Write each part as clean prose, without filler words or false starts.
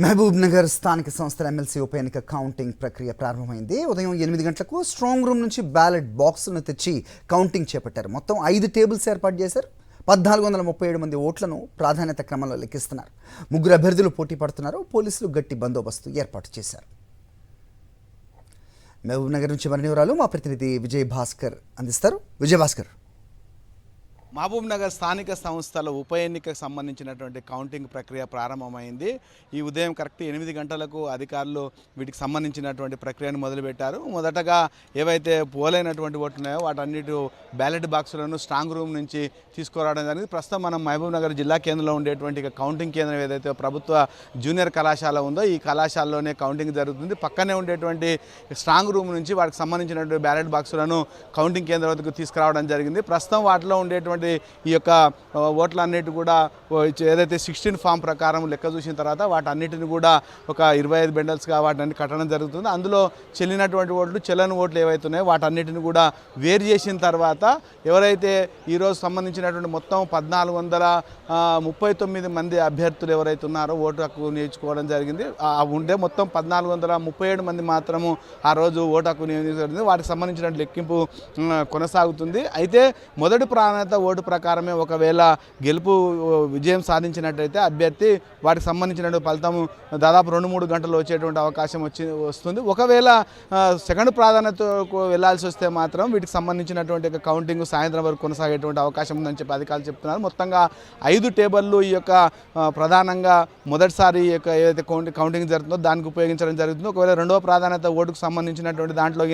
మహబూబ్ నగర్ స్థానిక సంస్థల ఎమ్మెల్సీ ఉప ఎన్నిక కౌంటింగ్ ప్రక్రియ ప్రారంభమైంది. ఉదయం 8 గంటలకు స్ట్రాంగ్ రూమ్ నుంచి బ్యాలెట్ బాక్సులను తెచ్చి కౌంటింగ్ చేపట్టారు. మొత్తం 5 టేబుల్స్ ఏర్పాటు చేశారు. 1437 మంది ఓట్లను ప్రాధాన్యత క్రమంలో లెక్కిస్తున్నారు. 3 అభ్యర్థులు పోటీ పడుతున్నారు. పోలీసులు గట్టి బందోబస్తు ఏర్పాటు చేశారు. మహబూబ్ నగర్ నుంచి మరిన్ని వివరాలు మా ప్రతినిధి విజయ్ భాస్కర్ అందిస్తారు. విజయ్ భాస్కర్. మహబూబ్ నగర్ స్థానిక సంస్థల ఉప ఎన్నికకు సంబంధించినటువంటి కౌంటింగ్ ప్రక్రియ ప్రారంభమైంది. ఈ ఉదయం కరెక్ట్ 8 గంటలకు అధికారులు వీటికి సంబంధించినటువంటి ప్రక్రియను మొదలుపెట్టారు. మొదటగా ఏవైతే పోలైనటువంటి ఓట్లు ఉన్నాయో వాటన్నిటి బ్యాలెట్ బాక్సులను స్ట్రాంగ్ రూమ్ నుంచి తీసుకురావడం జరిగింది. ప్రస్తుతం మనం మహబూబ్ నగర్ జిల్లా కేంద్రంలో ఉండేటువంటి కౌంటింగ్ కేంద్రం ఏదైతే ప్రభుత్వ జూనియర్ కళాశాల ఉందో ఈ కళాశాలలోనే కౌంటింగ్ జరుగుతుంది. పక్కనే ఉండేటువంటి స్ట్రాంగ్ రూమ్ నుంచి వాటికి సంబంధించినటువంటి బ్యాలెట్ బాక్సులను కౌంటింగ్ కేంద్రం వద్దకు తీసుకురావడం జరిగింది. ప్రస్తుతం వాటిలో ఉండేటువంటి ఈ యొక్క ఓట్లన్నిటి కూడా ఏదైతే 16 ఫామ్ ప్రకారం లెక్క చూసిన తర్వాత వాటన్నిటిని కూడా ఒక 25 బెండల్స్గా వాటిని కట్టడం జరుగుతుంది. అందులో చెల్లినటువంటి ఓట్లు చెల్లని ఓట్లు ఏవైతే ఉన్నాయో వాటన్నిటిని కూడా వేరు చేసిన తర్వాత ఎవరైతే ఈరోజు సంబంధించినటువంటి మొత్తం 1439 మంది అభ్యర్థులు ఎవరైతే ఉన్నారో ఓటు హక్కు నియోజుకోవడం జరిగింది. ఉంటే మొత్తం 1437 మంది మాత్రము ఆ రోజు ఓటు హక్కు నియోజకవర్గం వాటికి సంబంధించిన లెక్కింపు కొనసాగుతుంది. అయితే మొదటి ప్రాధాన్యత ఓటు ప్రకారమే ఒకవేళ గెలుపు విజయం సాధించినట్టయితే అభ్యర్థి వాటికి సంబంధించిన ఫలితం దాదాపు 2-3 గంటలు వచ్చేటువంటి అవకాశం వస్తుంది. ఒకవేళ సెకండ్ ప్రాధాన్యతకు వెళ్లాల్సి వస్తే మాత్రం వీటికి సంబంధించినటువంటి కౌంటింగ్ సాయంత్రం వరకు కొనసాగేటువంటి అవకాశం ఉందని చెప్పి అధికారులు చెప్తున్నారు. మొత్తంగా 5 టేబుల్లు ఈ యొక్క ప్రధానంగా మొదటిసారి ఈ యొక్క ఏదైతే కౌంటింగ్ జరుగుతుందో దానికి ఉపయోగించడం జరుగుతుందో ఒకవేళ రెండవ ప్రాధాన్యత ఓటుకు సంబంధించినటువంటి దాంట్లో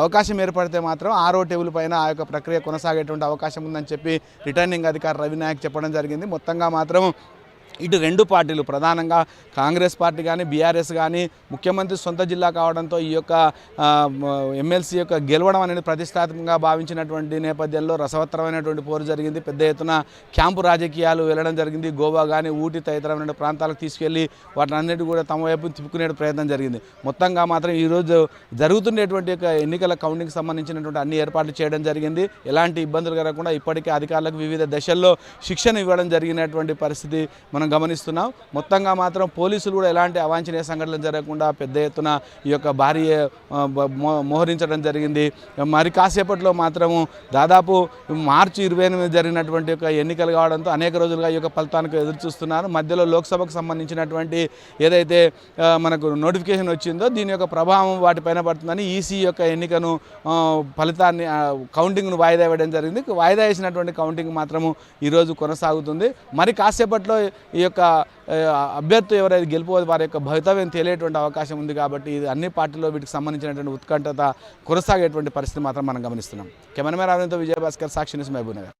అవకాశం ఏర్పడితే మాత్రం 6వ టేబుల్ పైన ఆ యొక్క ప్రక్రియ కొనసాగేటువంటి అవకాశం ఉందని చెప్పి రిటర్నింగ్ అధికారి రవినాయక్ చెప్పడం జరిగింది. మొత్తంగా మాత్రం ఇటు 2 పార్టీలు ప్రధానంగా కాంగ్రెస్ పార్టీ కానీ బీఆర్ఎస్ కానీ ముఖ్యమంత్రి సొంత జిల్లా కావడంతో ఈ యొక్క ఎమ్మెల్సీ యొక్క గెలవడం అనేది ప్రతిష్టాత్మకంగా భావించినటువంటి నేపథ్యంలో రసవత్తరమైనటువంటి పోరు జరిగింది. పెద్ద ఎత్తున క్యాంపు రాజకీయాలు వెళ్ళడం జరిగింది. గోవా కానీ ఊటీ తదితరమైన ప్రాంతాలకు తీసుకెళ్లి వాటినన్నిటి కూడా తమ వైపు తిప్పుకునే ప్రయత్నం జరిగింది. మొత్తంగా మాత్రం ఈరోజు జరుగుతున్నటువంటి యొక్క ఎన్నికల కౌంటింగ్కి సంబంధించినటువంటి అన్ని ఏర్పాట్లు చేయడం జరిగింది. ఎలాంటి ఇబ్బందులు కలగకుండా ఇప్పటికే అధికారులకు వివిధ దశల్లో శిక్షణ ఇవ్వడం జరిగినటువంటి పరిస్థితి మనం గమనిస్తున్నాం. మొత్తంగా మాత్రం పోలీసులు కూడా ఎలాంటి అవాంఛనీయ సంఘటనలు జరగకుండా పెద్ద ఎత్తున ఈ యొక్క భారీ మోహరించడం జరిగింది. మరి కాసేపట్లో మాత్రము దాదాపు మార్చి 28 జరిగినటువంటి యొక్క ఎన్నికలు కావడంతో అనేక రోజులుగా ఈ యొక్క ఫలితానికి ఎదురు చూస్తున్నారు. మధ్యలో లోక్సభకు సంబంధించినటువంటి ఏదైతే మనకు నోటిఫికేషన్ వచ్చిందో దీని యొక్క ప్రభావం వాటిపైన పడుతుందని ఈసీ యొక్క ఎన్నికను ఫలితాన్ని కౌంటింగ్ను వాయిదా వేయడం జరిగింది. వాయిదా వేసినటువంటి కౌంటింగ్ మాత్రము ఈరోజు కొనసాగుతుంది. మరి కాసేపట్లో ఈ యొక్క అభ్యర్థి ఎవరైతే గెలుపు వారి యొక్క భవితవ్యం తెలియటువంటి అవకాశం ఉంది. కాబట్టి ఇది అన్ని పార్టీలో వీటికి సంబంధించినటువంటి ఉత్కంఠత కొనసాగేటువంటి పరిస్థితి మాత్రం మనం గమనిస్తున్నాం. కెమెరామెన్ అరవింద్తో విజయభాస్కర్, సాక్షి న్యూస్, మహబూబ్ నగర్.